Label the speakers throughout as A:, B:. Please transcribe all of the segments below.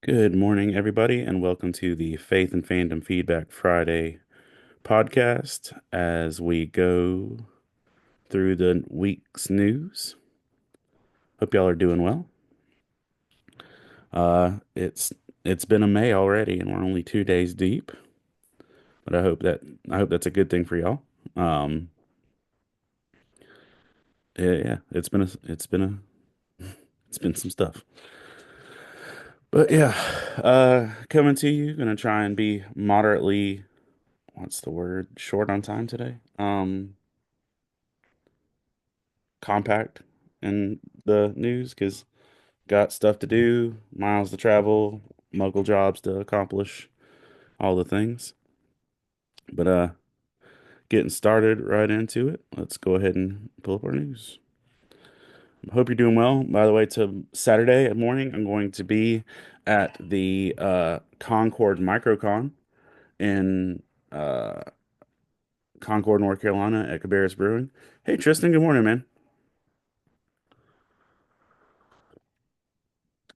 A: Good morning, everybody, and welcome to the Faith and Fandom Feedback Friday podcast as we go through the week's news. Hope y'all are doing well. It's been a May already, and we're only 2 days deep, but I hope that's a good thing for y'all. Um, yeah, it's been some stuff, but yeah, coming to you, gonna try and be moderately, what's the word, short on time today. Compact in the news because got stuff to do, miles to travel, muggle jobs to accomplish, all the things. But getting started right into it. Let's go ahead and pull up our news. Hope you're doing well. By the way, to Saturday morning, I'm going to be at the Concord Microcon in uh, Concord, North Carolina at Cabarrus Brewing. Hey, Tristan, good morning, man.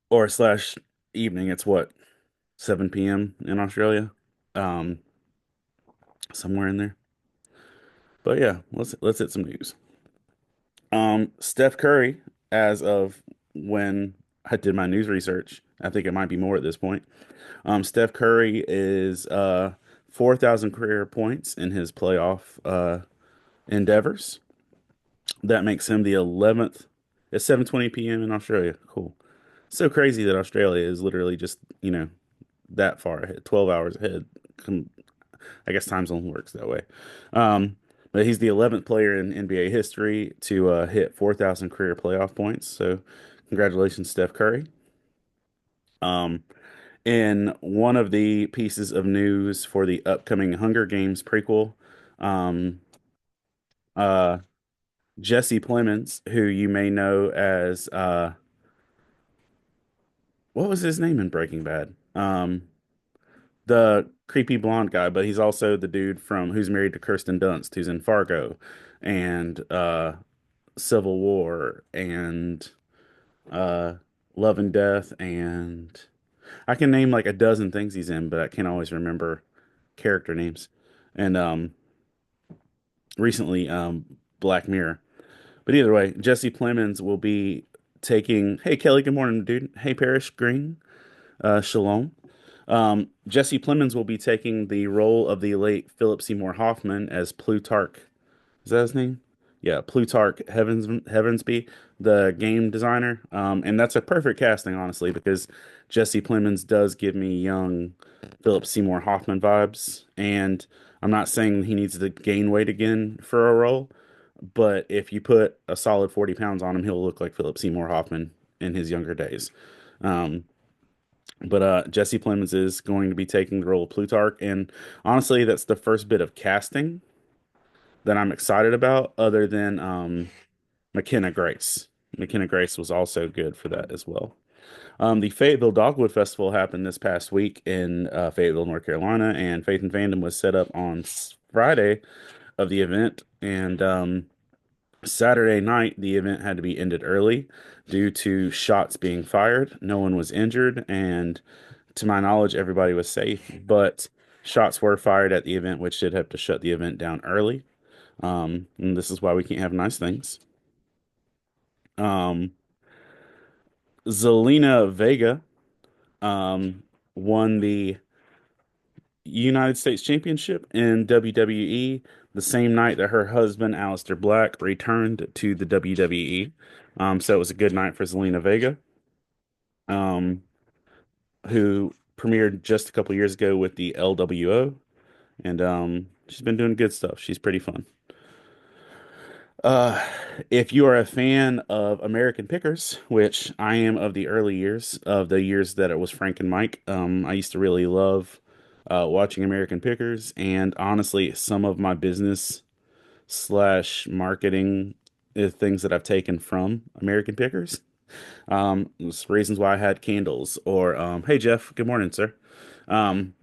A: Or slash evening. It's what, 7 p.m. in Australia? Um, Somewhere in there. But yeah, let's hit some news. Steph Curry, as of when I did my news research, I think it might be more at this point. Steph Curry is 4,000 career points in his playoff endeavors. That makes him the 11th at 7:20 p.m. in Australia. Cool. So crazy that Australia is literally just, that far ahead, 12 hours ahead. I guess time zone works that way. But he's the 11th player in NBA history to hit 4,000 career playoff points. So, congratulations, Steph Curry. Um, in one of the pieces of news for the upcoming Hunger Games prequel, um, uh, Jesse Plemons, who you may know as what was his name in Breaking Bad? The creepy blonde guy, but he's also the dude from who's married to Kirsten Dunst, who's in Fargo, and Civil War, and uh, Love and Death, and I can name like a dozen things he's in, but I can't always remember character names. And recently, Black Mirror. But either way, Jesse Plemons will be taking. Hey, Kelly. Good morning, dude. Hey, Parrish Green. Shalom. Jesse Plemons will be taking the role of the late Philip Seymour Hoffman as Plutarch. Is that his name? Yeah, Plutarch Heavensby, the game designer. And that's a perfect casting, honestly, because Jesse Plemons does give me young Philip Seymour Hoffman vibes. And I'm not saying he needs to gain weight again for a role, but if you put a solid 40 pounds on him, he'll look like Philip Seymour Hoffman in his younger days. Um, but Jesse Plemons is going to be taking the role of Plutarch, and honestly, that's the first bit of casting that I'm excited about, other than McKenna Grace. McKenna Grace was also good for that as well. The Fayetteville Dogwood Festival happened this past week in Fayetteville, North Carolina, and Faith and Fandom was set up on Friday of the event, and Saturday night the event had to be ended early due to shots being fired. No one was injured, and to my knowledge, everybody was safe, but shots were fired at the event, which did have to shut the event down early. And this is why we can't have nice things. Um, Zelina Vega um, won the United States Championship in WWE the same night that her husband, Aleister Black, returned to the WWE. So it was a good night for Zelina Vega, um, who premiered just a couple years ago with the LWO, and she's been doing good stuff. She's pretty fun. Uh, if you are a fan of American Pickers, which I am of the early years, of the years that it was Frank and Mike, I used to really love watching American Pickers, and honestly, some of my business slash marketing is things that I've taken from American Pickers. It's reasons why I had candles, or hey Jeff, good morning, sir.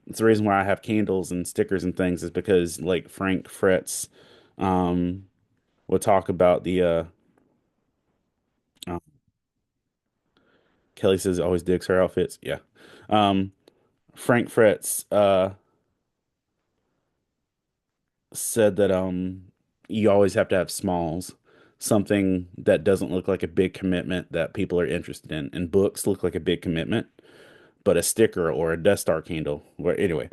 A: It's the reason why I have candles and stickers and things is because like Frank Fretz, um, will talk about the uh, Kelly says always digs her outfits. Yeah. Um, Frank Fretz said that you always have to have smalls, something that doesn't look like a big commitment that people are interested in. And books look like a big commitment, but a sticker or a Death Star candle. Well, anyway,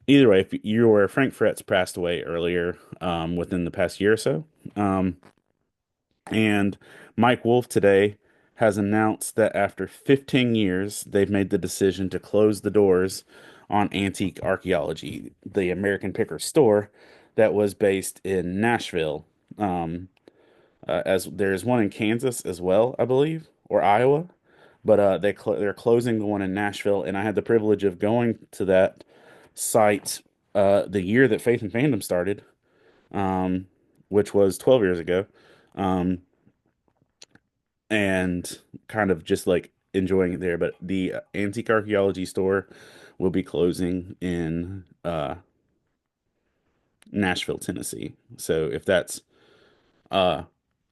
A: either way, if you're aware, Frank Fretz passed away earlier, within the past year or so. Um, and Mike Wolf today has announced that after 15 years, they've made the decision to close the doors on Antique Archaeology, the American Picker store that was based in Nashville. Um, as there's one in Kansas as well, I believe, or Iowa, but they're closing the one in Nashville, and I had the privilege of going to that site the year that Faith and Fandom started, um, which was 12 years ago. Um, and kind of just like enjoying it there. But the antique archaeology store will be closing in Nashville, Tennessee. So uh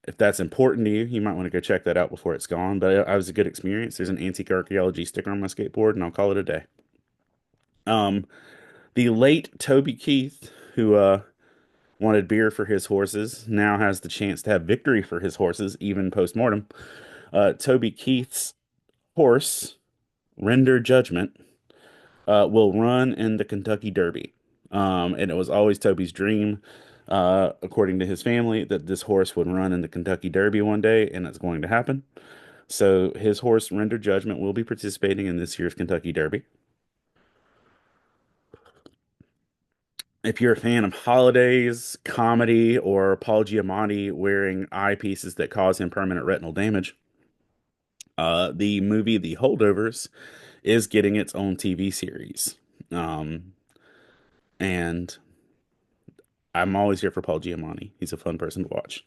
A: if that's important to you, you might want to go check that out before it's gone. But it was a good experience. There's an antique archaeology sticker on my skateboard, and I'll call it a day. Um, the late Toby Keith, who wanted beer for his horses, now has the chance to have victory for his horses, even post-mortem. Toby Keith's horse Render Judgment will run in the Kentucky Derby. And it was always Toby's dream, according to his family, that this horse would run in the Kentucky Derby one day, and it's going to happen. So his horse, Render Judgment, will be participating in this year's Kentucky Derby. If you're a fan of holidays, comedy, or Paul Giamatti wearing eyepieces that cause him permanent retinal damage, the movie The Holdovers is getting its own TV series. Um, and I'm always here for Paul Giamatti. He's a fun person to watch.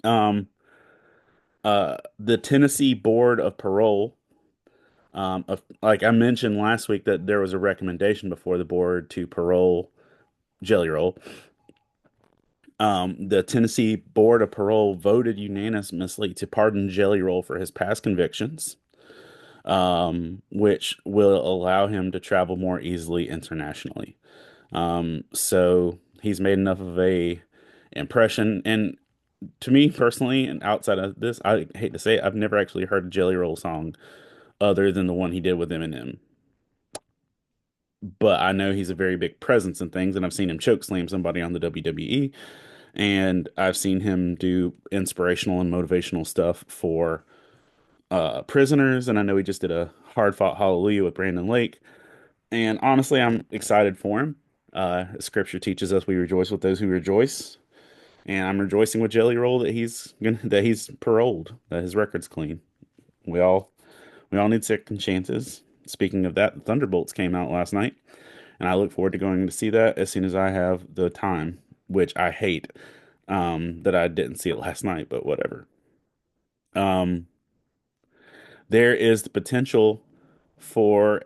A: Um, the Tennessee Board of Parole, like I mentioned last week, that there was a recommendation before the board to parole Jelly Roll. The Tennessee Board of Parole voted unanimously to pardon Jelly Roll for his past convictions, which will allow him to travel more easily internationally. So he's made enough of a impression. And to me personally, and outside of this, I hate to say it, I've never actually heard a Jelly Roll song other than the one he did with Eminem. But I know he's a very big presence in things, and I've seen him choke slam somebody on the WWE, and I've seen him do inspirational and motivational stuff for prisoners, and I know he just did a hard fought Hallelujah with Brandon Lake. And honestly, I'm excited for him. Scripture teaches us we rejoice with those who rejoice. And I'm rejoicing with Jelly Roll that he's paroled, that his record's clean. We all we all need second chances. Speaking of that, the Thunderbolts came out last night, and I look forward to going to see that as soon as I have the time, which I hate that I didn't see it last night, but whatever. Um, there is the potential for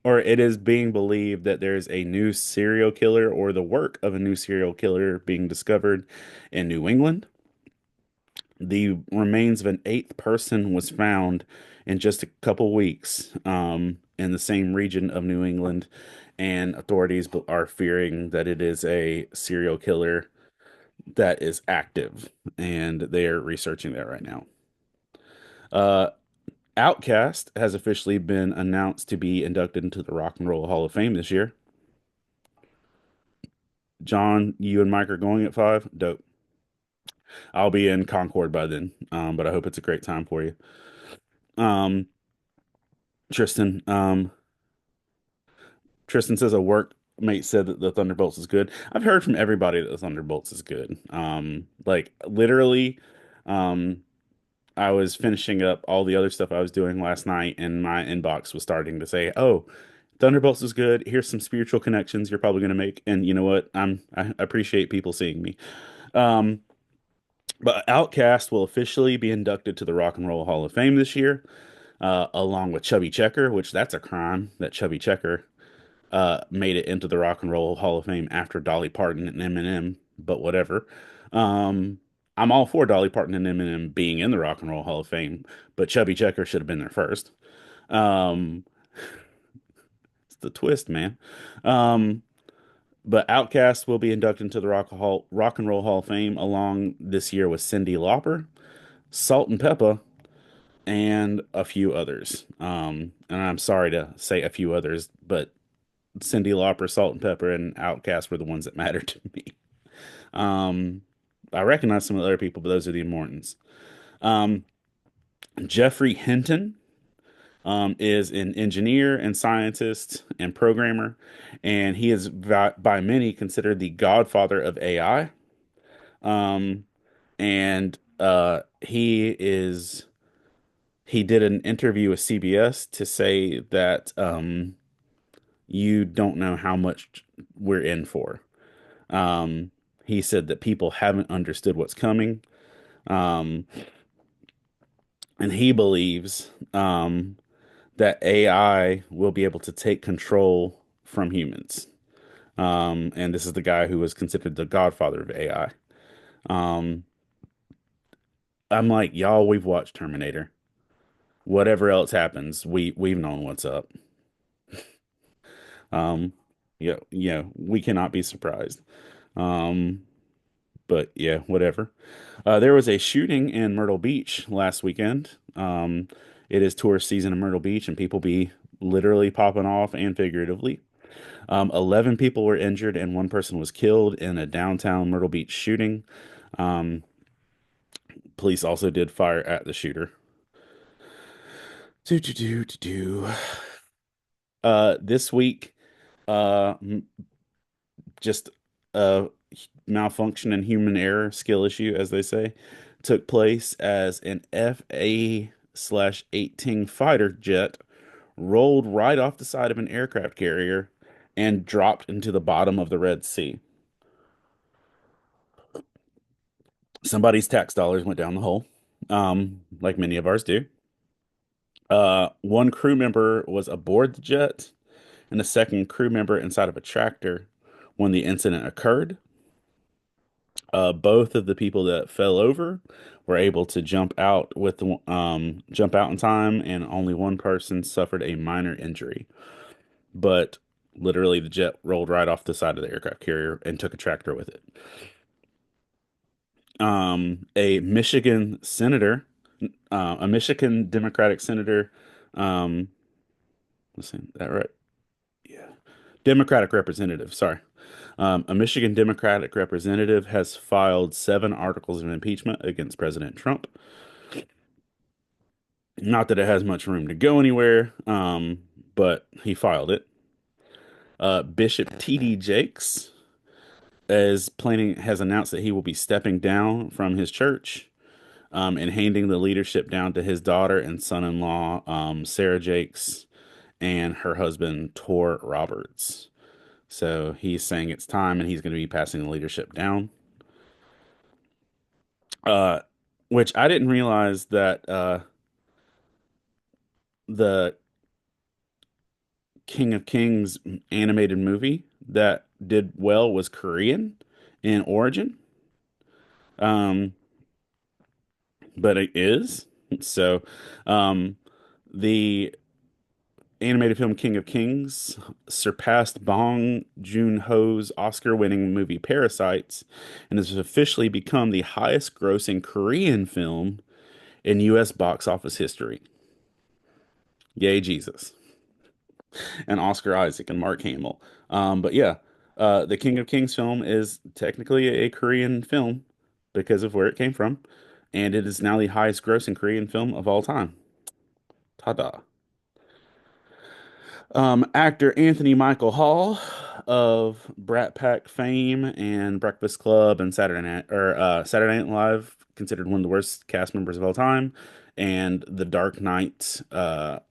A: or it is being believed that there's a new serial killer or the work of a new serial killer being discovered in New England. The remains of an eighth person was found in just a couple weeks, in the same region of New England, and authorities are fearing that it is a serial killer that is active, and they are researching that right now. Uh, Outcast has officially been announced to be inducted into the Rock and Roll Hall of Fame this year. John, you and Mike are going at 5. Dope. I'll be in Concord by then, but I hope it's a great time for you. Um, Tristan, Tristan says a workmate said that the Thunderbolts is good. I've heard from everybody that the Thunderbolts is good. Like literally, um, I was finishing up all the other stuff I was doing last night, and my inbox was starting to say, "Oh, Thunderbolts is good. Here's some spiritual connections you're probably going to make." And you know what? I appreciate people seeing me. Um, but Outcast will officially be inducted to the Rock and Roll Hall of Fame this year, along with Chubby Checker, which that's a crime that Chubby Checker made it into the Rock and Roll Hall of Fame after Dolly Parton and Eminem, but whatever. Um, I'm all for Dolly Parton and Eminem being in the Rock and Roll Hall of Fame, but Chubby Checker should have been there first. Um, it's the twist, man. Um, but Outkast will be inducted into the Rock and Roll Hall of Fame along this year with Cyndi Lauper, Salt and Peppa, and a few others. And I'm sorry to say a few others, but Cyndi Lauper, Salt and Pepper, and Outkast were the ones that mattered to me. Um, I recognize some of the other people, but those are the importance. Um, Jeffrey Hinton is an engineer and scientist and programmer, and he is by many considered the godfather of AI. Um, and he did an interview with CBS to say that you don't know how much we're in for. Um, he said that people haven't understood what's coming. Um, and he believes that AI will be able to take control from humans. And this is the guy who was considered the godfather of AI. Um, I'm like, y'all, we've watched Terminator. Whatever else happens, we've known what's up. Um, we cannot be surprised. Um, but yeah, whatever. There was a shooting in Myrtle Beach last weekend. It is tourist season in Myrtle Beach, and people be literally popping off and figuratively. 11 people were injured, and one person was killed in a downtown Myrtle Beach shooting. Um, Police also did fire at the shooter. Do do do do do. This week, just a malfunction and human error skill issue, as they say, took place as an FA/18 fighter jet rolled right off the side of an aircraft carrier and dropped into the bottom of the Red Sea. Somebody's tax dollars went down the hole, like many of ours do. One crew member was aboard the jet, and a second crew member inside of a tractor when the incident occurred. Both of the people that fell over were able to jump out in time, and only one person suffered a minor injury. But literally, the jet rolled right off the side of the aircraft carrier and took a tractor with it. A Michigan senator, a Michigan Democratic senator, um, let's see, that right? Yeah. Democratic representative, sorry. A Michigan Democratic representative has filed 7 articles of impeachment against President Trump. Not that it has much room to go anywhere, but he filed it. Bishop T.D. Jakes has announced that he will be stepping down from his church, and handing the leadership down to his daughter and son-in-law, Sarah Jakes, and her husband, Tor Roberts. So he's saying it's time, and he's going to be passing the leadership down. Uh, which I didn't realize that the King of Kings animated movie that did well was Korean in origin. Um, but it is. So, um, the animated film King of Kings surpassed Bong Joon-ho's Oscar-winning movie Parasites and has officially become the highest-grossing Korean film in U.S. box office history. Yay, Jesus. And Oscar Isaac and Mark Hamill. But yeah, the King of Kings film is technically a Korean film because of where it came from, and it is now the highest grossing Korean film of all time. Ta-da. Actor Anthony Michael Hall of Brat Pack fame and Breakfast Club and Saturday Night Live, considered one of the worst cast members of all time, and The Dark Knight. The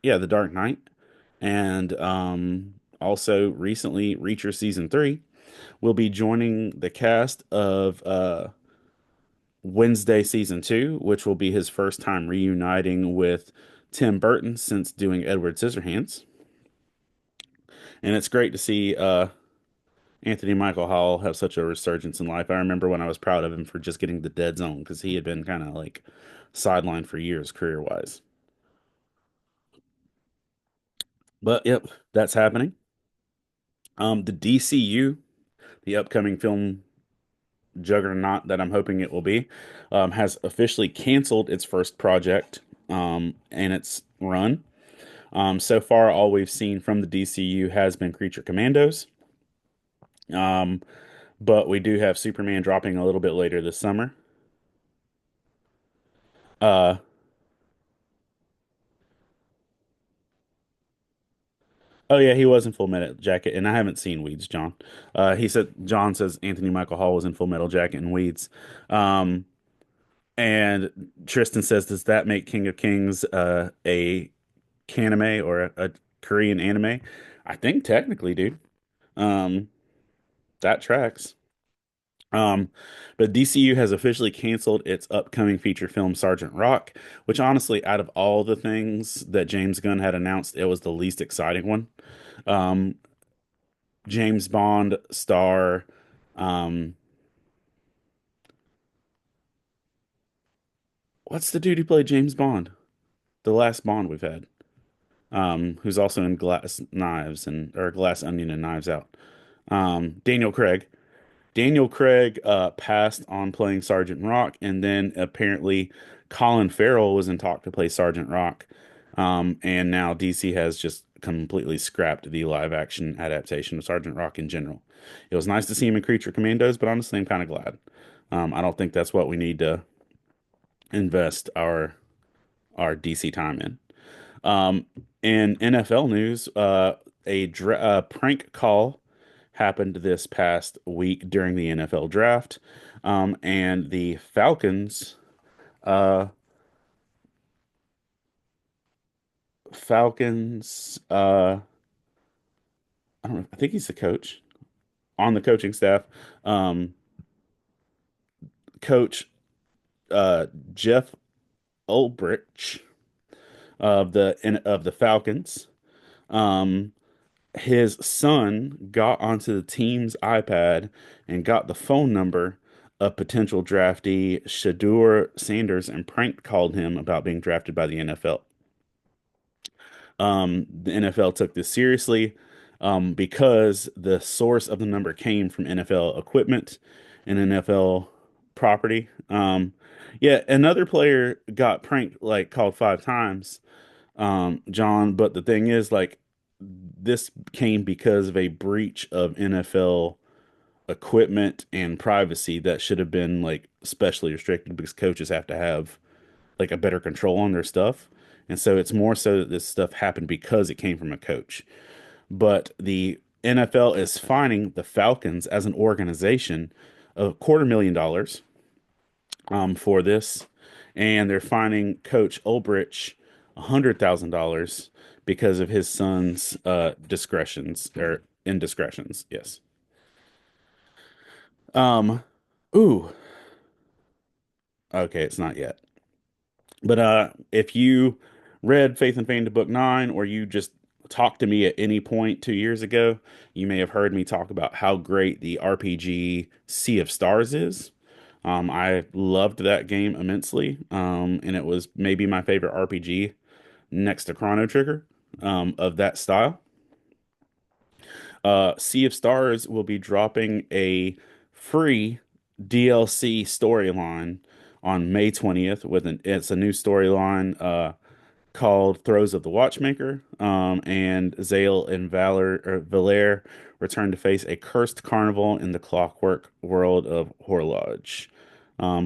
A: Dark Knight, and also recently Reacher season 3 will be joining the cast of Wednesday season 2, which will be his first time reuniting with Tim Burton since doing Edward Scissorhands. And it's great to see Anthony Michael Hall have such a resurgence in life. I remember when I was proud of him for just getting the dead zone because he had been kind of like sidelined for years career wise. But yep, that's happening. The DCU, the upcoming film juggernaut that I'm hoping it will be, has officially canceled its first project and its run. So far, all we've seen from the DCU has been Creature Commandos. Um, but we do have Superman dropping a little bit later this summer. Uh, oh yeah, he was in Full Metal Jacket, and I haven't seen Weeds, John. He said John says Anthony Michael Hall was in Full Metal Jacket and Weeds. Um, and Tristan says, does that make King of Kings a kaname or a Korean anime? I think technically, dude. Um, that tracks. Um, but DCU has officially canceled its upcoming feature film Sergeant Rock, which honestly, out of all the things that James Gunn had announced, it was the least exciting one. Um, James Bond star, um, what's the dude who played James Bond? The last Bond we've had, who's also in Glass Knives and or Glass Onion and Knives Out. Daniel Craig. Daniel Craig passed on playing Sergeant Rock, and then apparently Colin Farrell was in talk to play Sergeant Rock. And now DC has just completely scrapped the live action adaptation of Sergeant Rock in general. It was nice to see him in Creature Commandos, but honestly, I'm kind of glad. I don't think that's what we need to invest our DC time in. Um, in NFL news, a prank call happened this past week during the NFL draft, and the uh, Falcons, I don't know, I think he's the coach on the coaching staff, um, Coach Jeff Ulbrich of the Falcons. Um, his son got onto the team's iPad and got the phone number of potential draftee Shadur Sanders and prank called him about being drafted by the NFL. The NFL took this seriously because the source of the number came from NFL equipment and NFL property. Yeah, another player got pranked like called 5 times, John. But the thing is, like, this came because of a breach of NFL equipment and privacy that should have been like specially restricted because coaches have to have like a better control on their stuff. And so it's more so that this stuff happened because it came from a coach. But the NFL is fining the Falcons as an organization $250,000 for this. And they're fining Coach Ulbrich $100,000 because of his son's discretions or indiscretions. Yes. Um, ooh, okay, it's not yet. But if you read Faith and Fame to Book Nine, or you just talked to me at any point 2 years ago, you may have heard me talk about how great the RPG Sea of Stars is. I loved that game immensely, and it was maybe my favorite RPG next to Chrono Trigger of that style. Sea of Stars will be dropping a free DLC storyline on May 20th it's a new storyline called Throes of the Watchmaker. And Zale and Valere return to face a cursed carnival in the clockwork world of Horloge.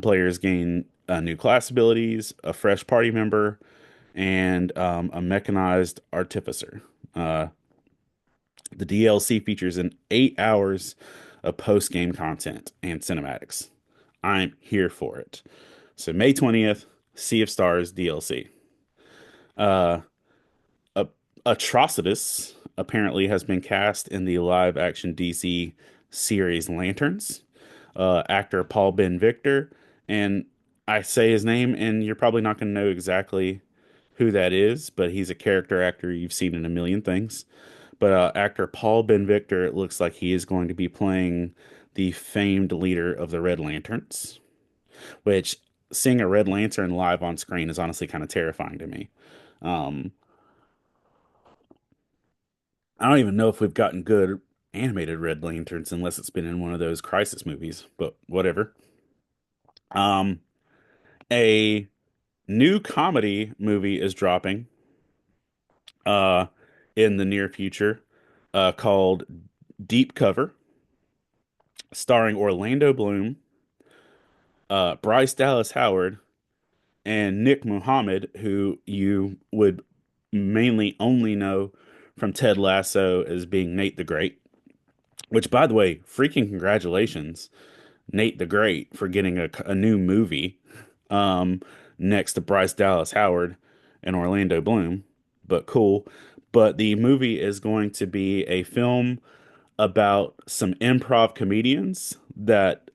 A: Players gain new class abilities, a fresh party member, and a mechanized artificer. The DLC features 8 hours of post-game content and cinematics. I'm here for it. So May 20th, Sea of Stars DLC. Uh, a- Atrocitus apparently has been cast in the live-action DC series Lanterns. Actor Paul Ben Victor, and I say his name, and you're probably not going to know exactly who that is, but he's a character actor you've seen in a million things. But actor Paul Ben Victor, it looks like he is going to be playing the famed leader of the Red Lanterns, which seeing a Red Lantern live on screen is honestly kind of terrifying to me. Um, I don't even know if we've gotten good animated Red Lanterns unless it's been in one of those crisis movies, but whatever. Um, a new comedy movie is dropping uh in the near future called Deep Cover, starring Orlando Bloom, Bryce Dallas Howard, and Nick Muhammad, who you would mainly only know from Ted Lasso as being Nate the Great. Which, by the way, freaking congratulations, Nate the Great, for getting a new movie um, next to Bryce Dallas Howard and Orlando Bloom. But cool. But the movie is going to be a film about some improv comedians that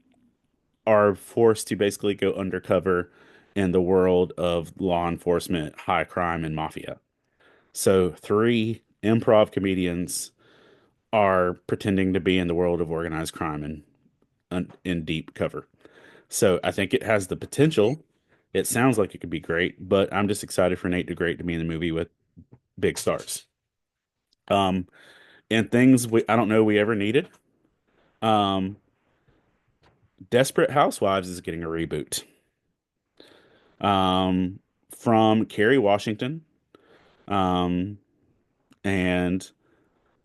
A: are forced to basically go undercover in the world of law enforcement, high crime, and mafia. So, three improv comedians are pretending to be in the world of organized crime and in deep cover. So, I think it has the potential. It sounds like it could be great, but I'm just excited for Nate DeGraat to be in the movie with big stars. Um, and things I don't know we ever needed. Um, Desperate Housewives is getting a reboot. Um, from Kerry Washington. Um, and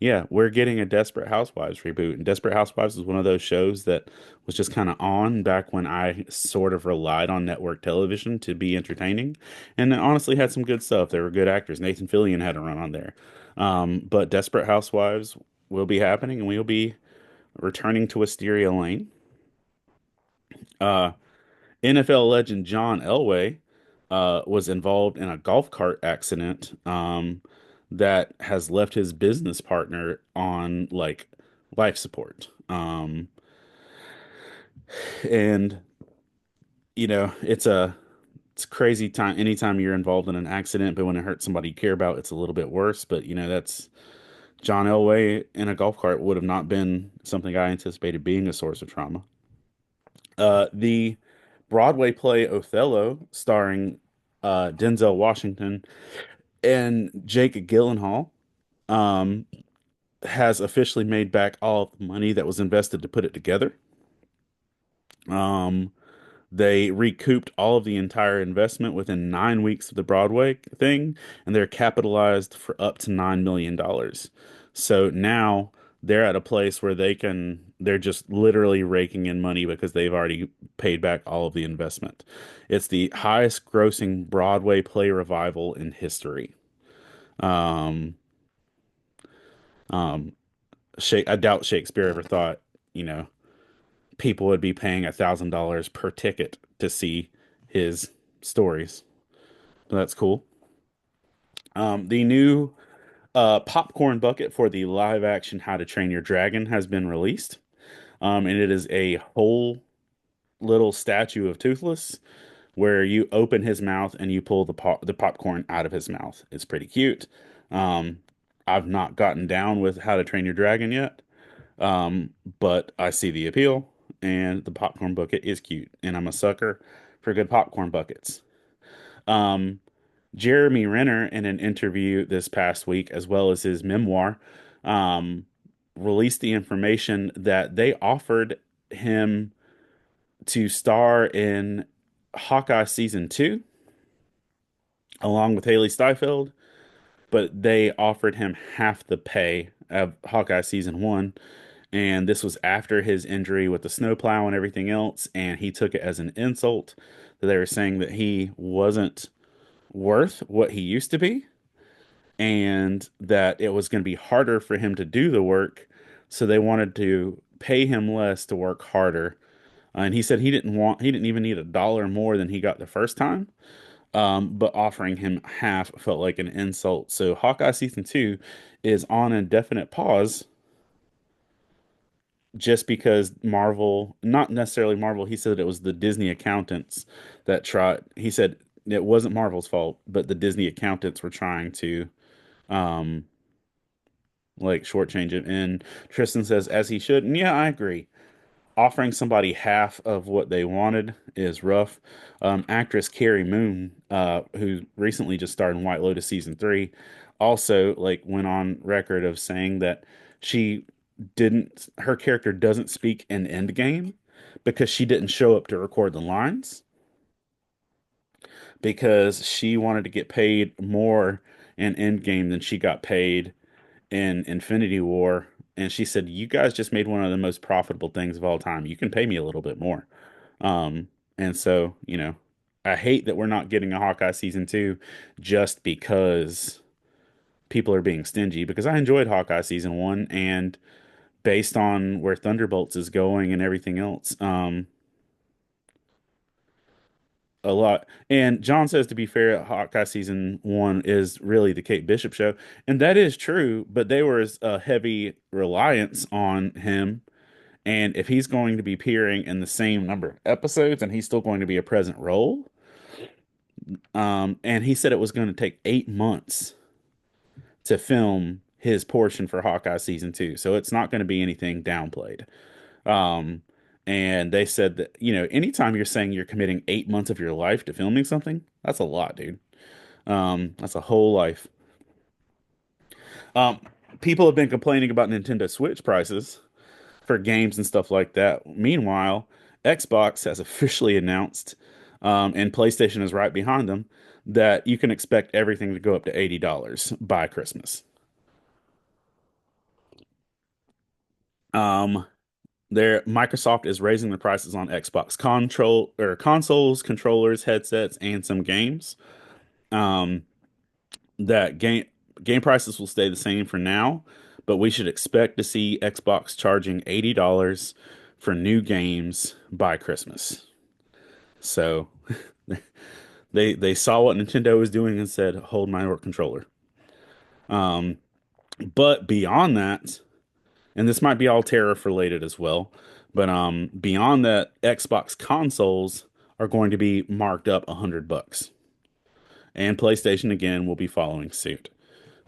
A: yeah, we're getting a Desperate Housewives reboot. And Desperate Housewives was one of those shows that was just kind of on back when I sort of relied on network television to be entertaining. And it honestly had some good stuff. There were good actors. Nathan Fillion had a run on there. But Desperate Housewives will be happening and we'll be returning to Wisteria Lane. Uh, NFL legend John Elway was involved in a golf cart accident that has left his business partner on like life support. And it's a crazy time anytime you're involved in an accident, but when it hurts somebody you care about, it's a little bit worse. But that's John Elway in a golf cart would have not been something I anticipated being a source of trauma. The Broadway play Othello, starring Denzel Washington and Jake Gyllenhaal, um, has officially made back all of the money that was invested to put it together. Um, they recouped all of the entire investment within 9 weeks of the Broadway thing, and they're capitalized for up to $9 million. So now they're at a place where they're just literally raking in money because they've already paid back all of the investment. It's the highest grossing Broadway play revival in history. Um, um, I doubt Shakespeare ever thought, you know, people would be paying $1,000 per ticket to see his stories. So that's cool. The new popcorn bucket for the live action How to Train Your Dragon has been released. And it is a whole little statue of Toothless where you open his mouth and you pull the popcorn out of his mouth. It's pretty cute. Um, I've not gotten down with How to Train Your Dragon yet, but I see the appeal, and the popcorn bucket is cute, and I'm a sucker for good popcorn buckets. Um, Jeremy Renner, in an interview this past week, as well as his memoir, um, released the information that they offered him to star in Hawkeye season 2, along with Haley Steinfeld, but they offered him half the pay of Hawkeye season 1. And this was after his injury with the snowplow and everything else. And he took it as an insult that they were saying that he wasn't worth what he used to be and that it was going to be harder for him to do the work. So they wanted to pay him less to work harder. And he said he didn't even need $1 more than he got the first time. But offering him half felt like an insult. So Hawkeye season 2 is on a definite pause just because Marvel, not necessarily Marvel, he said it was the Disney accountants that tried. He said it wasn't Marvel's fault, but the Disney accountants were trying to um, like shortchange it. And Tristan says, as he should. And yeah, I agree. Offering somebody half of what they wanted is rough. Actress Carrie Moon, who recently just starred in White Lotus season three, also like went on record of saying that she her character doesn't speak in Endgame because she didn't show up to record the lines because she wanted to get paid more in Endgame than she got paid in Infinity War. And she said, "You guys just made one of the most profitable things of all time. You can pay me a little bit more." Um, and so, I hate that we're not getting a Hawkeye season two just because people are being stingy because I enjoyed Hawkeye season one and based on where Thunderbolts is going and everything else, a lot. And John says, to be fair, Hawkeye season one is really the Kate Bishop show. And that is true, but there was a heavy reliance on him. And if he's going to be appearing in the same number of episodes and he's still going to be a present role, and he said it was going to take 8 months to film his portion for Hawkeye season two. So it's not going to be anything downplayed. Um, and they said that, anytime you're saying you're committing 8 months of your life to filming something, that's a lot, dude. That's a whole life. Um, People have been complaining about Nintendo Switch prices for games and stuff like that. Meanwhile, Xbox has officially announced, and PlayStation is right behind them, that you can expect everything to go up to $80 by Christmas. Um, Microsoft is raising the prices on Xbox consoles, controllers, headsets, and some games. Um, that game prices will stay the same for now, but we should expect to see Xbox charging $80 for new games by Christmas. So they saw what Nintendo was doing and said, "Hold my controller." Um, but beyond that, and this might be all tariff related as well, but beyond that, Xbox consoles are going to be marked up $100, and PlayStation again will be following suit.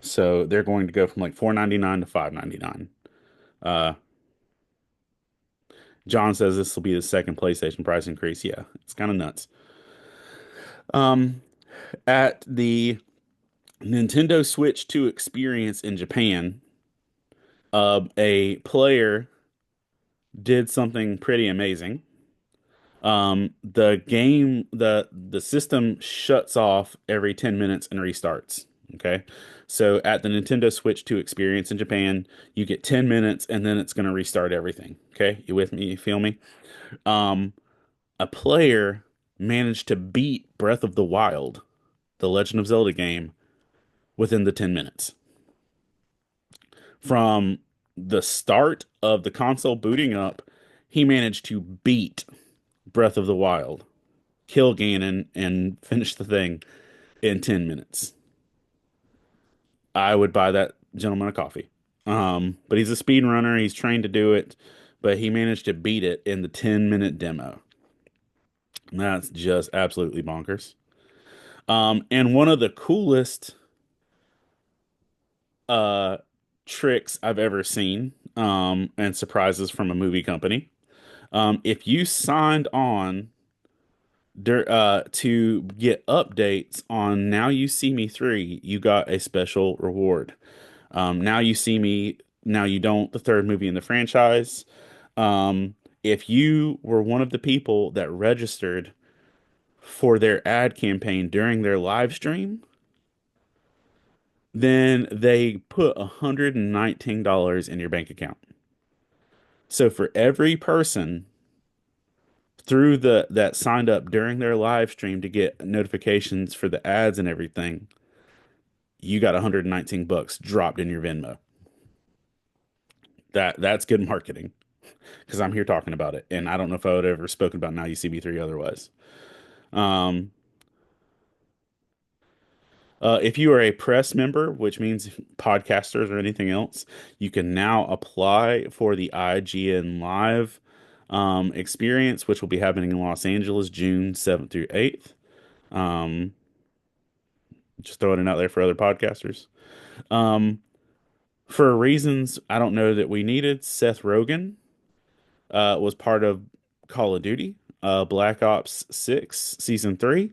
A: So they're going to go from like 4.99 to 5.99. Uh, John says this will be the second PlayStation price increase. Yeah, it's kind of nuts. Um, at the Nintendo Switch 2 experience in Japan, a player did something pretty amazing. The system shuts off every 10 minutes and restarts. Okay. So at the Nintendo Switch 2 experience in Japan, you get 10 minutes and then it's going to restart everything. Okay. You with me? You feel me? Um, a player managed to beat Breath of the Wild, the Legend of Zelda game, within the 10 minutes. From the start of the console booting up, he managed to beat Breath of the Wild, kill Ganon, and finish the thing in 10 minutes. I would buy that gentleman a coffee. But he's a speed runner. He's trained to do it, but he managed to beat it in the 10-minute demo. That's just absolutely bonkers. And one of the coolest uh tricks I've ever seen, and surprises from a movie company. If you signed on to get updates on Now You See Me 3, you got a special reward. Now You See Me, Now You Don't, the third movie in the franchise. If you were one of the people that registered for their ad campaign during their live stream, then they put $119 in your bank account. So for every person through the that signed up during their live stream to get notifications for the ads and everything, you got 119 bucks dropped in your Venmo. That's good marketing because I'm here talking about it, and I don't know if I would have ever spoken about Now You See Me 3 otherwise. Um, if you are a press member, which means podcasters or anything else, you can now apply for the IGN Live experience, which will be happening in Los Angeles, June 7th through 8th. Um, just throwing it out there for other podcasters. Um, For reasons I don't know that we needed, Seth Rogen was part of Call of Duty, Black Ops 6 Season 3.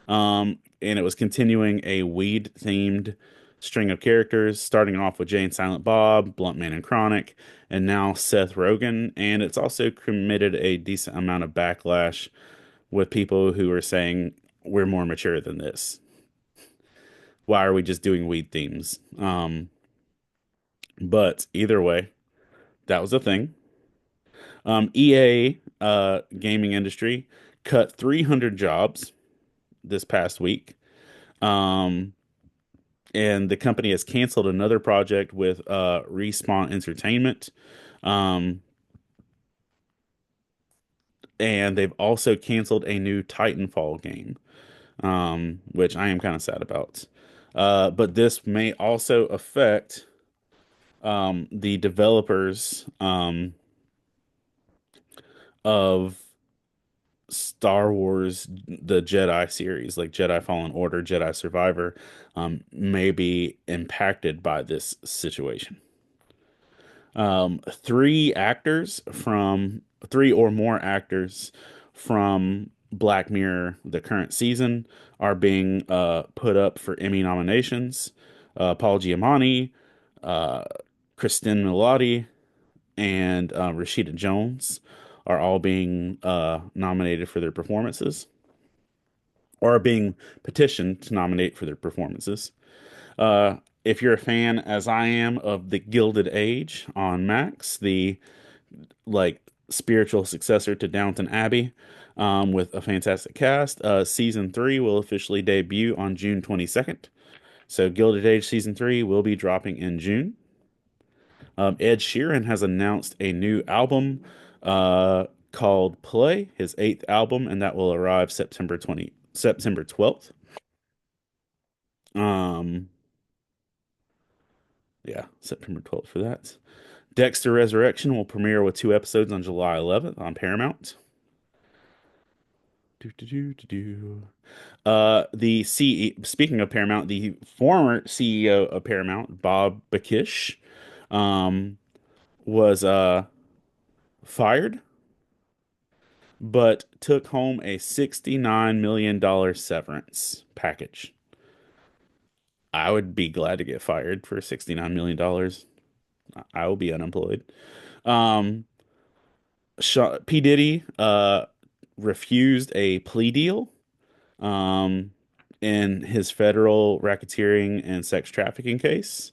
A: And it was continuing a weed themed string of characters, starting off with Jay and Silent Bob, Bluntman and Chronic, and now Seth Rogen. And it's also committed a decent amount of backlash with people who are saying we're more mature than this. Why are we just doing weed themes? But either way, that was a thing. EA gaming industry cut 300 jobs this past week. Um, and the company has canceled another project with Respawn Entertainment. Um, and they've also canceled a new Titanfall game, which I am kind of sad about. But this may also affect the developers of Star Wars, the Jedi series, like Jedi Fallen Order, Jedi Survivor, may be impacted by this situation. Three or more actors from Black Mirror, the current season, are being put up for Emmy nominations. Paul Giamatti, uh, Kristen Milotti, and Rashida Jones are all being nominated for their performances, or are being petitioned to nominate for their performances. If you're a fan, as I am, of The Gilded Age on Max, the like spiritual successor to Downton Abbey, with a fantastic cast, season three will officially debut on June 22nd. So Gilded Age season three will be dropping in June. Ed Sheeran has announced a new album called Play, his eighth album, and that will arrive September 12th. Um, yeah, September 12th for that. Dexter Resurrection will premiere with two episodes on July 11th on Paramount. Do, do, do, do, do. Speaking of Paramount, the former CEO of Paramount, Bob Bakish, um, was fired, but took home a $69 million severance package. I would be glad to get fired for $69 million. I will be unemployed. Um, P. Diddy refused a plea deal um, in his federal racketeering and sex trafficking case.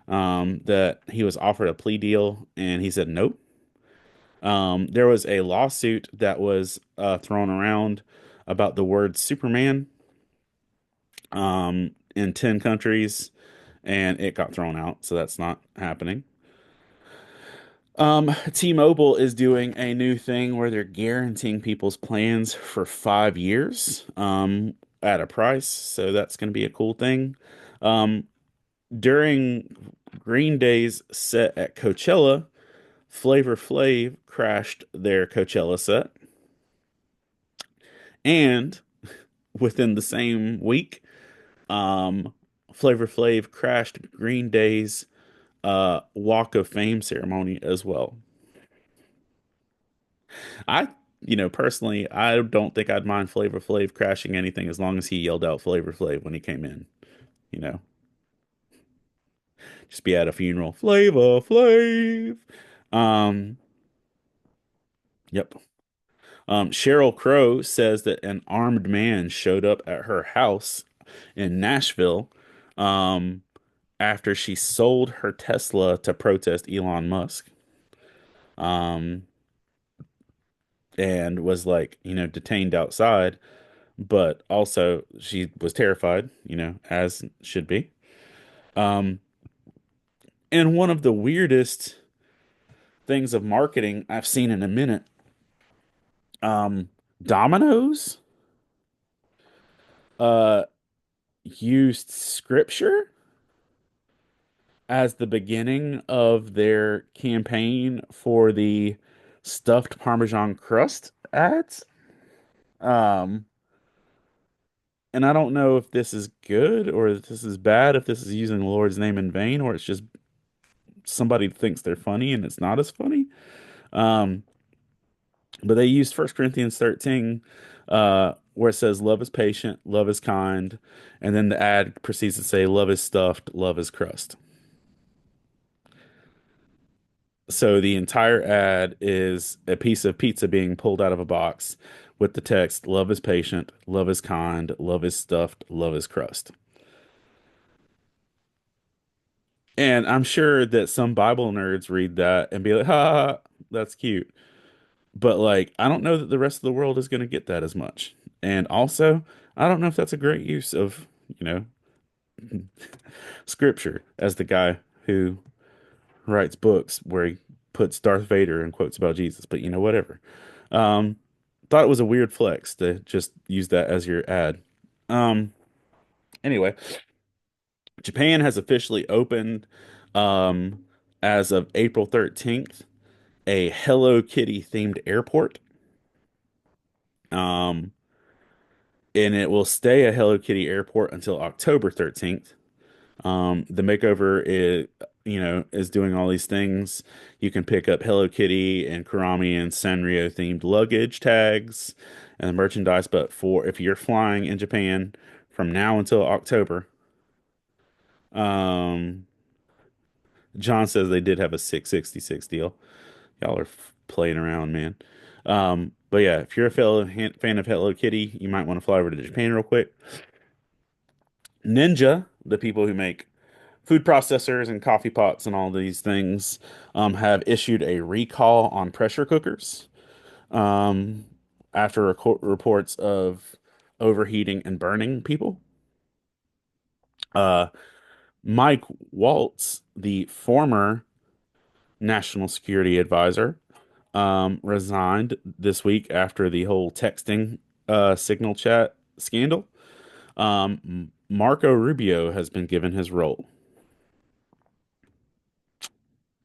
A: That he was offered a plea deal and he said nope. There was a lawsuit that was thrown around about the word Superman in 10 countries, and it got thrown out, so that's not happening. T-Mobile is doing a new thing where they're guaranteeing people's plans for 5 years at a price, so that's going to be a cool thing. Um, During Green Day's set at Coachella, Flavor Flav crashed their Coachella set, and within the same week, um, Flavor Flav crashed Green Day's Walk of Fame ceremony as well. I, personally, I don't think I'd mind Flavor Flav crashing anything as long as he yelled out Flavor Flav when he came in. You know, just be at a funeral, Flavor Flav. Um, yep. Cheryl Crow says that an armed man showed up at her house in Nashville, um, after she sold her Tesla to protest Elon Musk. Um, and was like, detained outside, but also she was terrified, as should be. Um, and one of the weirdest things of marketing I've seen in a minute, Domino's uh used scripture as the beginning of their campaign for the stuffed Parmesan crust ads. Um, and I don't know if this is good or if this is bad, if this is using the Lord's name in vain, or it's just somebody thinks they're funny and it's not as funny. Um, but they used First Corinthians 13, where it says, "Love is patient, love is kind," and then the ad proceeds to say, "Love is stuffed, love is crust." So the entire ad is a piece of pizza being pulled out of a box with the text, "Love is patient, love is kind, love is stuffed, love is crust." And I'm sure that some Bible nerds read that and be like, "Ha, ha, ha, that's cute." But like, I don't know that the rest of the world is going to get that as much. And also, I don't know if that's a great use of, you know, scripture as the guy who writes books where he puts Darth Vader and quotes about Jesus. But you know, whatever. Um, thought it was a weird flex to just use that as your ad. Um, anyway, Japan has officially opened, um, as of April 13th, a Hello Kitty themed airport. Um, and it will stay a Hello Kitty airport until October 13th. The makeover is doing all these things. You can pick up Hello Kitty and Kurami and Sanrio themed luggage tags and merchandise. But for if you're flying in Japan from now until October, um, John says they did have a 666 deal. Y'all are playing around, man. But yeah, if you're a fellow fan of Hello Kitty, you might want to fly over to Japan real quick. Ninja, the people who make food processors and coffee pots and all these things, have issued a recall on pressure cookers, um, after reports of overheating and burning people. Uh, Mike Waltz, the former national security advisor, resigned this week after the whole texting signal chat scandal. Marco Rubio has been given his role.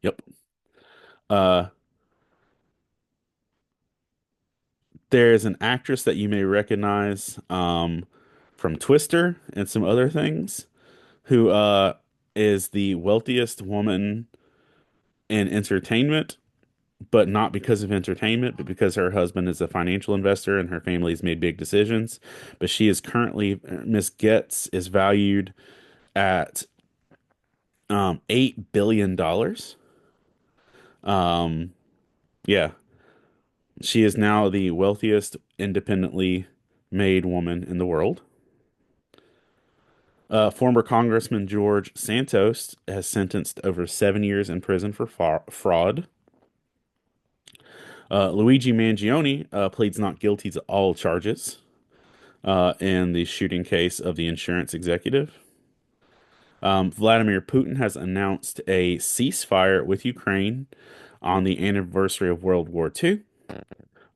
A: Yep. Uh, there's an actress that you may recognize, from Twister and some other things, who is the wealthiest woman in entertainment, but not because of entertainment, but because her husband is a financial investor and her family's made big decisions. But she is currently, Miss Getz is valued at $8 billion. Um, yeah, she is now the wealthiest independently made woman in the world. Former Congressman George Santos has sentenced over 7 years in prison for fraud. Luigi Mangione pleads not guilty to all charges in the shooting case of the insurance executive. Vladimir Putin has announced a ceasefire with Ukraine on the anniversary of World War II.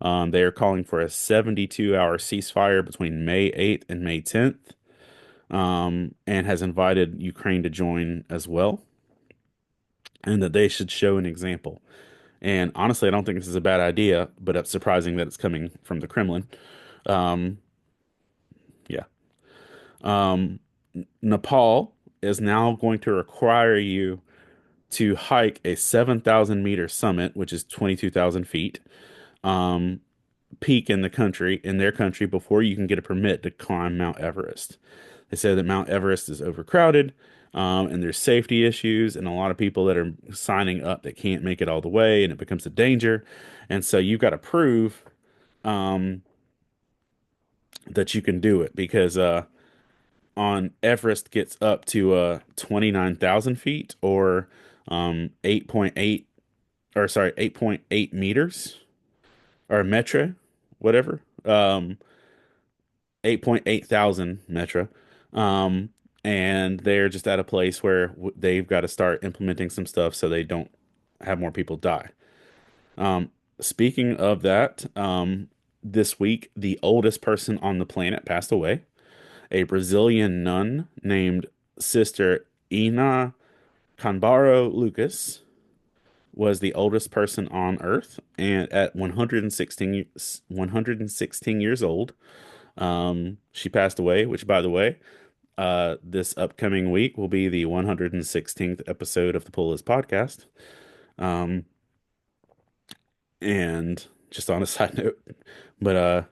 A: They are calling for a 72-hour ceasefire between May 8th and May 10th, and has invited Ukraine to join as well, and that they should show an example. And honestly, I don't think this is a bad idea, but it's surprising that it's coming from the Kremlin. Um, yeah. Um, Nepal is now going to require you to hike a 7,000-meter summit, which is 22,000 feet, um, peak in the country, in their country, before you can get a permit to climb Mount Everest. They say that Mount Everest is overcrowded, and there's safety issues, and a lot of people that are signing up that can't make it all the way, and it becomes a danger. And so you've got to prove, um, that you can do it because on Everest gets up to 29,000 feet, or 8.8, or sorry, 8.8 meters, or metra, whatever. 8.8 thousand metra. Um, and they're just at a place where they've got to start implementing some stuff so they don't have more people die. Um, Speaking of that, this week, the oldest person on the planet passed away. A Brazilian nun named Sister Ina Canbaro Lucas was the oldest person on Earth, and at 116 years old, she passed away, which, by the way, This upcoming week will be the 116th episode of the Pull List podcast. Um, and just on a side note, but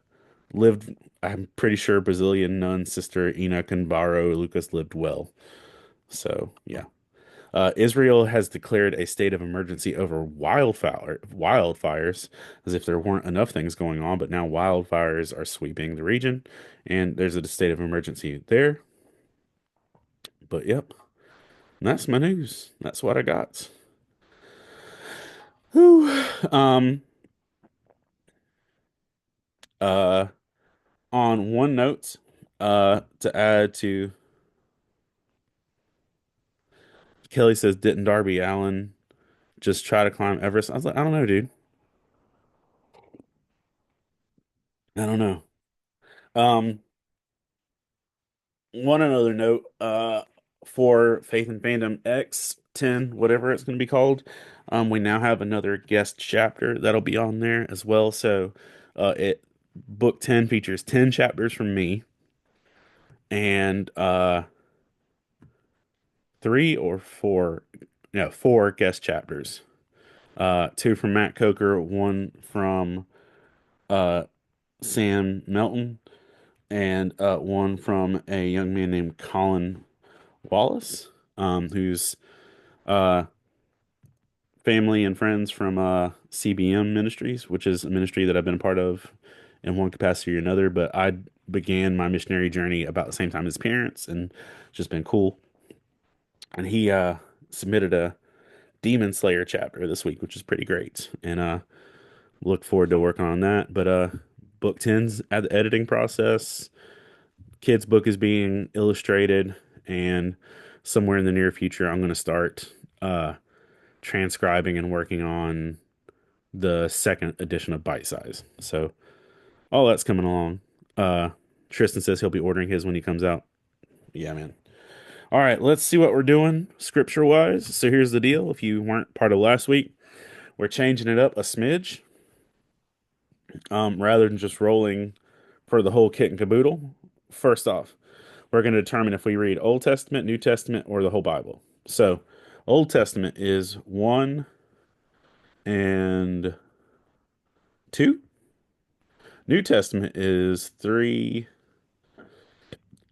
A: lived, I'm pretty sure Brazilian nun sister Ina Canbaro Lucas lived well. So yeah. Israel has declared a state of emergency over wildfires, as if there weren't enough things going on, but now wildfires are sweeping the region, and there's a state of emergency there. But yep, that's my news. That's what I got. Whew. Uh, on one note, to add to Kelly says, didn't Darby Allen just try to climb Everest? I was like, I don't know, dude. I don't know. Um, One another note, for Faith and Fandom X10, whatever it's going to be called, we now have another guest chapter that'll be on there as well. So, it book 10 features 10 chapters from me and three or four, no, four guest chapters. Two from Matt Coker, one from uh Sam Melton, and one from a young man named Colin Wallace, who's uh, family and friends from CBM Ministries, which is a ministry that I've been a part of in one capacity or another. But I began my missionary journey about the same time as parents, and it's just been cool. And he submitted a Demon Slayer chapter this week, which is pretty great, and look forward to working on that. But book 10's at the editing process. Kid's book is being illustrated, and somewhere in the near future, I'm going to start transcribing and working on the second edition of Bite Size. So all that's coming along. Uh, Tristan says he'll be ordering his when he comes out. Yeah, man. All right, let's see what we're doing scripture wise. So here's the deal. If you weren't part of last week, we're changing it up a smidge, rather than just rolling for the whole kit and caboodle. First off, we're going to determine if we read Old Testament, New Testament, or the whole Bible. So, Old Testament is 1 and 2. New Testament is 3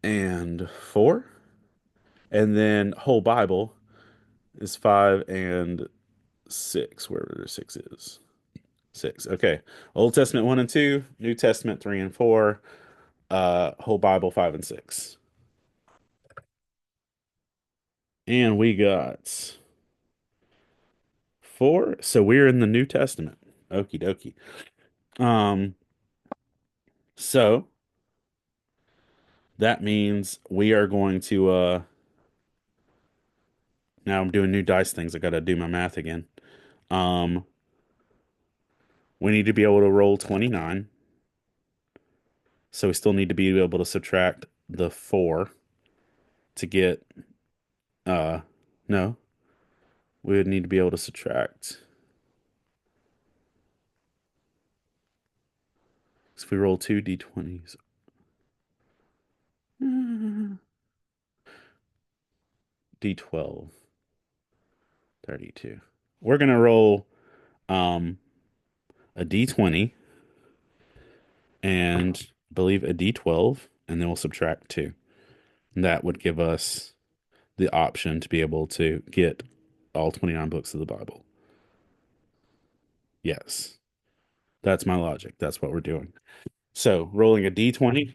A: and 4. And then whole Bible is 5 and 6, wherever 6 is. 6. Okay. Old Testament 1 and 2, New Testament 3 and 4, whole Bible 5 and 6. And we got 4. So we're in the New Testament. Okie dokie. Um, so that means we are going to now I'm doing new dice things. I gotta do my math again. Um, we need to be able to roll 29. So we still need to be able to subtract the 4 to get uh no, we would need to be able to subtract. So if we roll two d20s, d12, 32. We're gonna roll um a d20 and believe a d12, and then we'll subtract 2. And that would give us the option to be able to get all 29 books of the Bible. Yes, that's my logic. That's what we're doing. So rolling a d20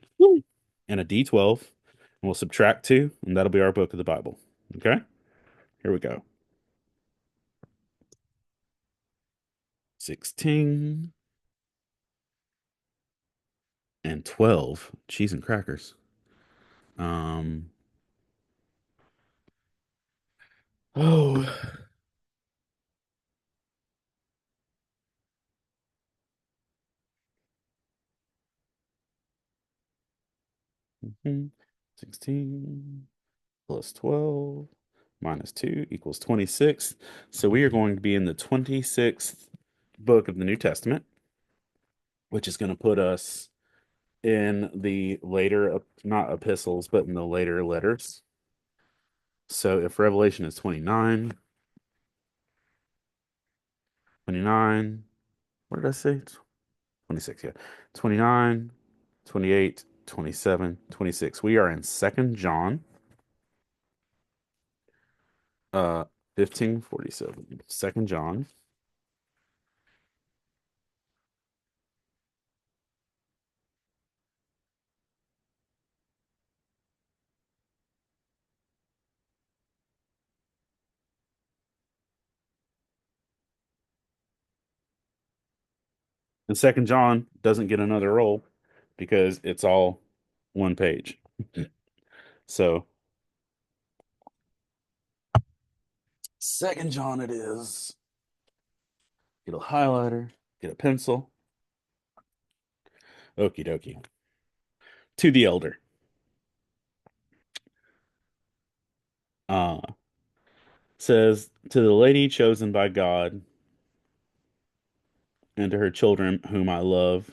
A: and a d12, and we'll subtract 2, and that'll be our book of the Bible. Okay, here we go. 16 and 12, cheese and crackers. Um, oh, 16 plus 12 minus 2 equals 26. So we are going to be in the 26th book of the New Testament, which is going to put us in the later, not epistles, but in the later letters. So if Revelation is 29, 29, what did I say? 26, yeah. 29, 28, 27, 26. We are in Second John, uh, 15:47. Second John. And Second John doesn't get another roll because it's all one page. So Second John it is. Get a highlighter, get a pencil. Okie dokie. To the elder. Uh says to the lady chosen by God and to her children whom I love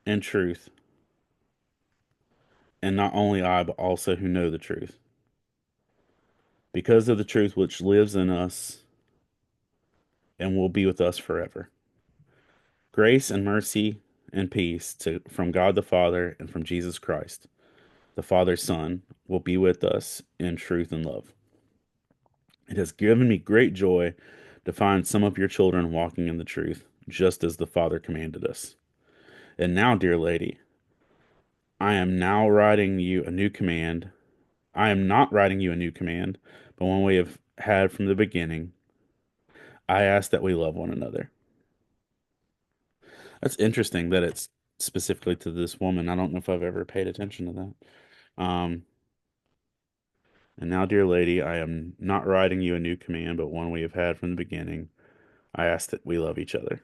A: in truth, and not only I, but also who know the truth. Because of the truth which lives in us and will be with us forever. Grace and mercy and peace from God the Father and from Jesus Christ, the Father's Son, will be with us in truth and love. It has given me great joy to find some of your children walking in the truth, just as the Father commanded us. And now, dear lady, I am now writing you a new command. I am not writing you a new command, but one we have had from the beginning. I ask that we love one another. That's interesting that it's specifically to this woman. I don't know if I've ever paid attention to that. And now, dear lady, I am not writing you a new command, but one we have had from the beginning. I ask that we love each other.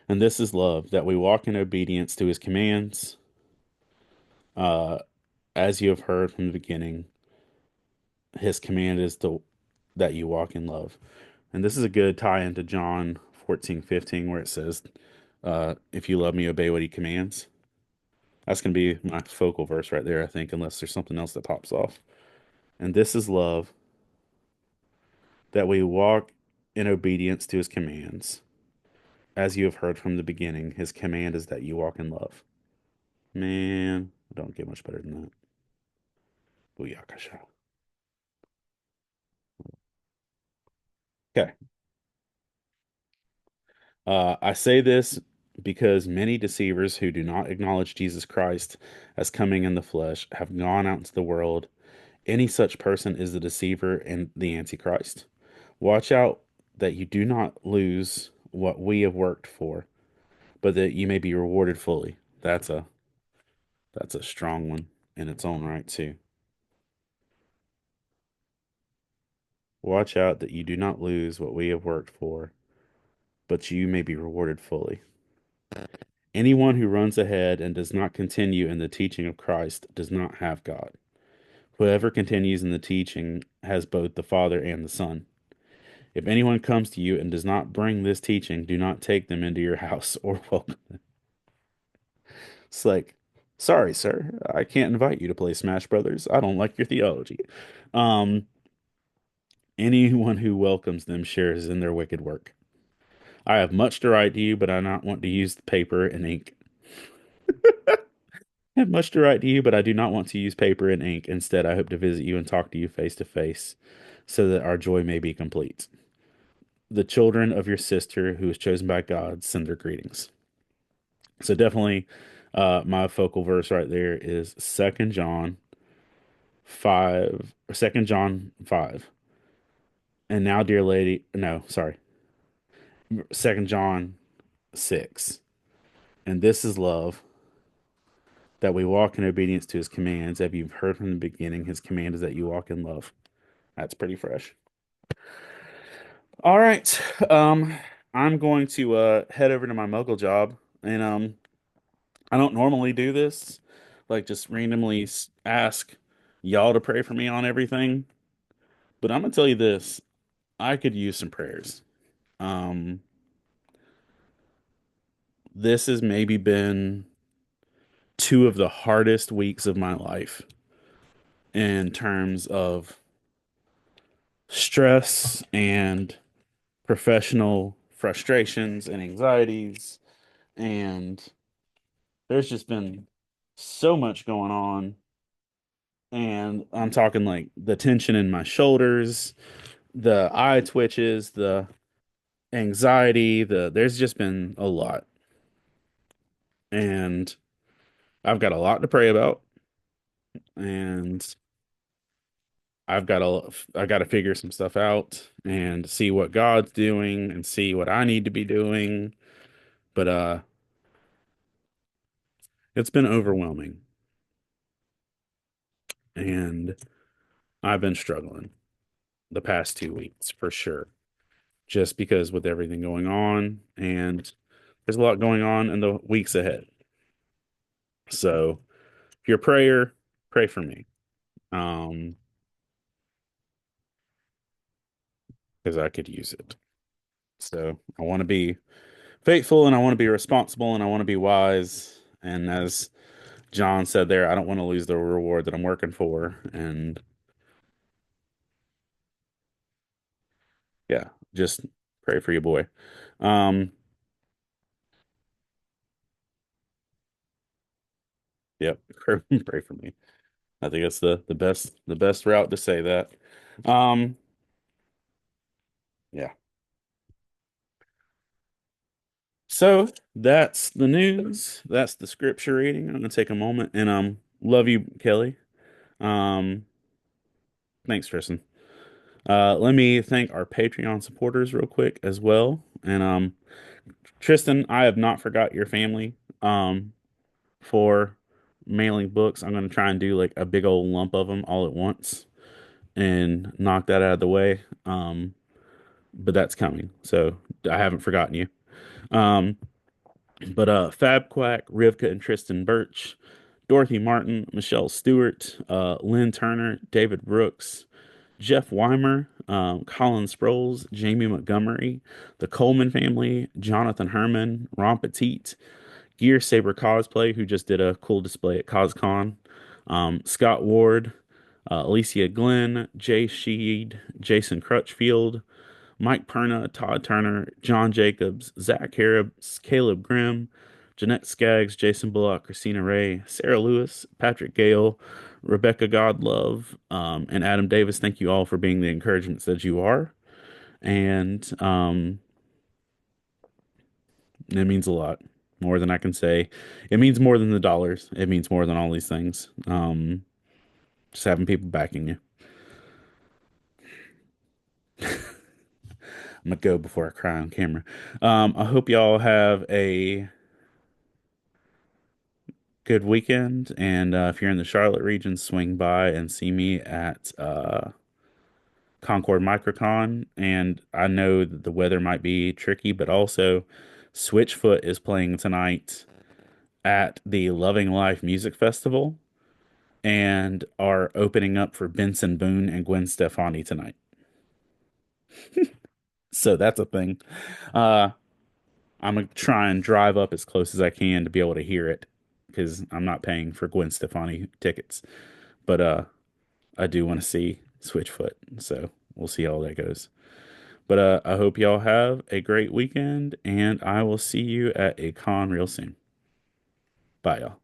A: And this is love, that we walk in obedience to his commands, uh, as you have heard from the beginning. His command is that you walk in love. And this is a good tie into John 14:15, where it says, if you love me, obey what he commands. That's going to be my focal verse right there, I think, unless there's something else that pops off. And this is love, that we walk in obedience to his commands. As you have heard from the beginning, his command is that you walk in love. Man, don't get much better than that. Booyakasha. Okay. I say this because many deceivers who do not acknowledge Jesus Christ as coming in the flesh have gone out into the world. Any such person is the deceiver and the Antichrist. Watch out that you do not lose what we have worked for, but that you may be rewarded fully. That's a strong one in its own right too. Watch out that you do not lose what we have worked for, but you may be rewarded fully. Anyone who runs ahead and does not continue in the teaching of Christ does not have God. Whoever continues in the teaching has both the Father and the Son. If anyone comes to you and does not bring this teaching, do not take them into your house or welcome them. It's like, sorry, sir, I can't invite you to play Smash Brothers. I don't like your theology. Um, anyone who welcomes them shares in their wicked work. I have much to write to you, but I not want to use paper and ink. I have much to write to you, but I do not want to use paper and ink. Instead, I hope to visit you and talk to you face to face, so that our joy may be complete. The children of your sister, who is chosen by God, send their greetings. So definitely, my focal verse right there is Second John 5, or 2 John 5. And now, dear lady, no, sorry, Second John 6. And this is love, that we walk in obedience to his commands. As you've heard from the beginning, his command is that you walk in love. That's pretty fresh. All right. Um, I'm going to head over to my muggle job, and I don't normally do this, like just randomly ask y'all to pray for me on everything. But I'm gonna tell you this, I could use some prayers. Um, this has maybe been. two of the hardest weeks of my life in terms of stress and professional frustrations and anxieties. And there's just been so much going on. And I'm talking like the tension in my shoulders, the eye twitches, the anxiety, there's just been a lot. And I've got a lot to pray about. And I got to figure some stuff out and see what God's doing and see what I need to be doing. But it's been overwhelming and I've been struggling the past 2 weeks for sure. Just because with everything going on and there's a lot going on in the weeks ahead. So if you're a prayer, pray for me. Um, because I could use it. So I want to be faithful and I want to be responsible and I want to be wise. And as John said there, I don't want to lose the reward that I'm working for. And yeah, just pray for your boy. Um, yep, pray for me. I think it's the best route to say that. Um, yeah. So that's the news. That's the scripture reading. I'm gonna take a moment and love you, Kelly. Um, thanks, Tristan. Let me thank our Patreon supporters real quick as well. And Tristan, I have not forgot your family for mailing books. I'm gonna try and do like a big old lump of them all at once and knock that out of the way. But that's coming. So I haven't forgotten you. Um, but Fab Quack, Rivka and Tristan Birch, Dorothy Martin, Michelle Stewart, Lynn Turner, David Brooks, Jeff Weimer, Colin Sproles, Jamie Montgomery, the Coleman family, Jonathan Herman, Ron Petit, Gear Saber Cosplay, who just did a cool display at CosCon, Scott Ward, Alicia Glenn, Jay Sheed, Jason Crutchfield, Mike Perna, Todd Turner, John Jacobs, Zach Harris, Caleb Grimm, Jeanette Skaggs, Jason Bullock, Christina Ray, Sarah Lewis, Patrick Gale, Rebecca Godlove, and Adam Davis. Thank you all for being the encouragements that you are. And it means a lot, more than I can say. It means more than the dollars. It means more than all these things. Just having people backing you. I'm gonna go before I cry on camera. I hope y'all have a good weekend. And if you're in the Charlotte region, swing by and see me at Concord Microcon. And I know that the weather might be tricky, but also Switchfoot is playing tonight at the Loving Life Music Festival and are opening up for Benson Boone and Gwen Stefani tonight. So that's a thing. Uh, I'm gonna try and drive up as close as I can to be able to hear it because I'm not paying for Gwen Stefani tickets. But I do want to see Switchfoot, so we'll see how that goes. But I hope y'all have a great weekend, and I will see you at a con real soon. Bye, y'all.